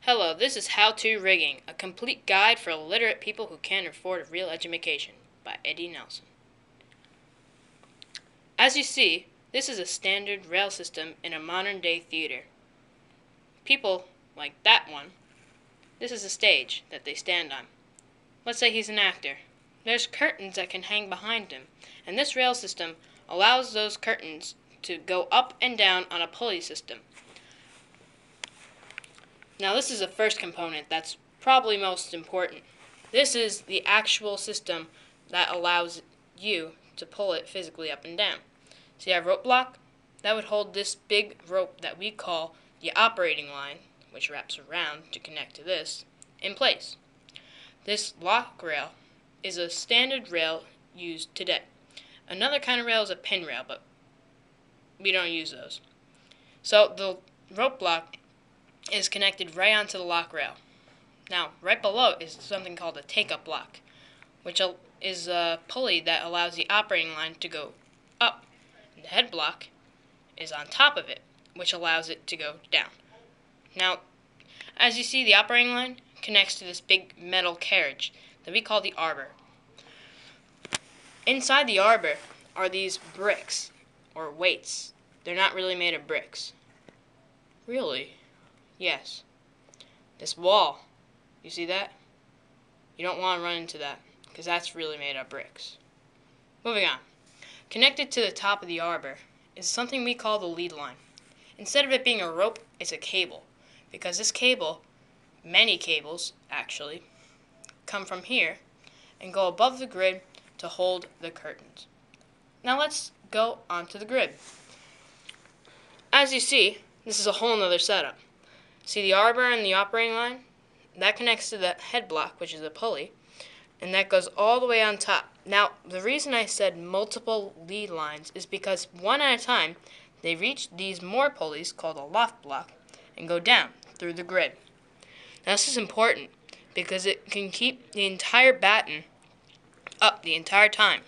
Hello, this is How To Rigging, a complete guide for illiterate people who can't afford a real education, by Eddie Nelson. As you see, this is a standard rail system in a modern-day theater. People, like that one, this is a stage that they stand on. Let's say he's an actor. There's curtains that can hang behind him, and this rail system allows those curtains to go up and down on a pulley system. Now this is the first component that's probably most important. This is the actual system that allows you to pull it physically up and down. See our rope block? That would hold this big rope that we call the operating line, which wraps around to connect to this, in place. This lock rail is a standard rail used today. Another kind of rail is a pin rail, but we don't use those. So the rope block is connected right onto the lock rail. Now, right below is something called a take-up block, which is a pulley that allows the operating line to go up. And the head block is on top of it, which allows it to go down. Now, as you see, the operating line connects to this big metal carriage that we call the arbor. Inside the arbor are these bricks, or weights. They're not really made of bricks. Really? Yes. This wall, you see that? You don't want to run into that, because that's really made of bricks. Moving on. Connected to the top of the arbor is something we call the lead line. Instead of it being a rope, it's a cable, because this cable, many cables actually, come from here and go above the grid to hold the curtains. Now let's go onto the grid. As you see, this is a whole nother setup. See the arbor and the operating line? That connects to the head block, which is a pulley, and that goes all the way on top. Now, the reason I said multiple lead lines is because one at a time, they reach these more pulleys called a loft block and go down through the grid. Now, this is important because it can keep the entire batten up the entire time.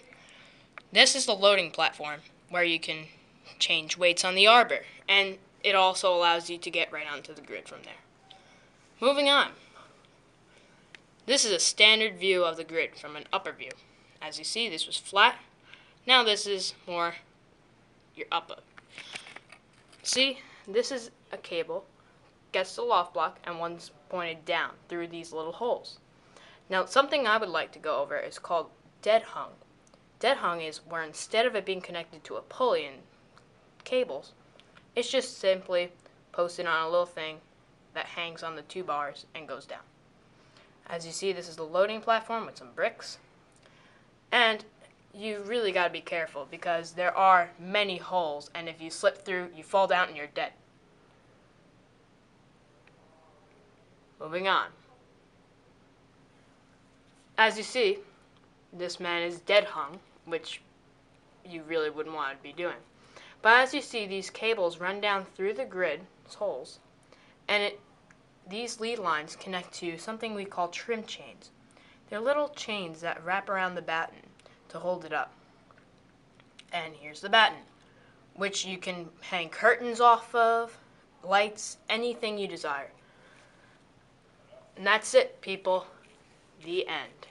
This is the loading platform where you can change weights on the arbor, and it also allows you to get right onto the grid from there. Moving on. This is a standard view of the grid from an upper view. As you see, this was flat. Now this is more your upper. See, this is a cable, gets the loft block, and one's pointed down through these little holes. Now, something I would like to go over is called dead hung. Dead hung is where instead of it being connected to a pulley and cables, it's just simply posted on a little thing that hangs on the two bars and goes down. As you see, this is the loading platform with some bricks. And you really got to be careful because there are many holes, and if you slip through, you fall down and you're dead. Moving on. As you see, this man is dead hung, which you really wouldn't want to be doing. But as you see, these cables run down through the grid's holes, and these lead lines connect to something we call trim chains. They're little chains that wrap around the batten to hold it up. And here's the batten, which you can hang curtains off of, lights, anything you desire. And that's it, people. The end.